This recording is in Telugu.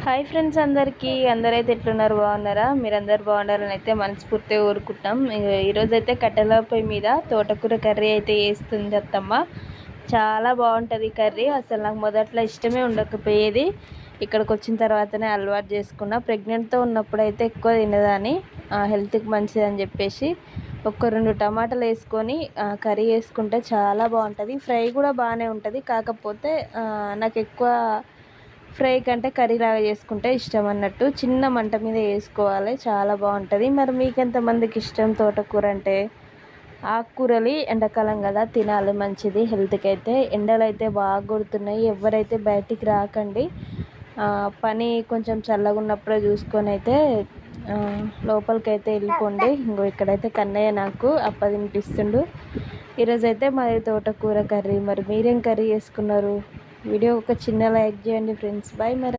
హాయ్ ఫ్రెండ్స్, అందరైతే ఎట్లున్నారు? బాగున్నారా? మీరందరూ బాగుండాలని అయితే మనస్ఫూర్తిగా కోరుకుంటాం. ఈరోజు అయితే కట్టెల పొయ్యి మీద తోటకూర కర్రీ అయితే వేస్తుంది అత్తమ్మ. చాలా బాగుంటుంది కర్రీ. అసలు నాకు మొదట్లో ఇష్టమే ఉండకపోయేది, ఇక్కడికి వచ్చిన తర్వాతనే అలవాటు చేసుకున్నా. ప్రెగ్నెంట్తో ఉన్నప్పుడు అయితే ఎక్కువ తినేదాన్ని, హెల్త్కి మంచిదని చెప్పేసి. ఒక్క 2 టమాటాలు వేసుకొని కర్రీ వేసుకుంటే చాలా బాగుంటుంది. ఫ్రై కూడా బాగానే ఉంటుంది, కాకపోతే నాకు ఎక్కువ ఫ్రై కంటే కర్రీ లాగా చేసుకుంటే ఇష్టం అన్నట్టు. చిన్న మంట మీద వేసుకోవాలి, చాలా బాగుంటుంది. మరి మీకు ఎంతమందికి ఇష్టం తోటకూర అంటే? ఆకుకూరలు ఎండాకాలం కదా, తినాలి, మంచిది హెల్త్కి. అయితే ఎండలు అయితే బాగా కొడుతున్నాయి, ఎవరైతే బయటికి రాకండి. పని కొంచెం చల్లగా ఉన్నప్పుడే చూసుకొని అయితే లోపలికి అయితే వెళ్ళిపోండి. ఇంకో ఇక్కడైతే కన్నయ్య నాకు అప్పదినిపిస్తుండు. ఈరోజైతే మాది తోటకూర కర్రీ. మరి మీరేం కర్రీ చేసుకున్నారు? వీడియో ఒక చిన్న లైక్ చేయండి ఫ్రెండ్స్. బాయ్. మరి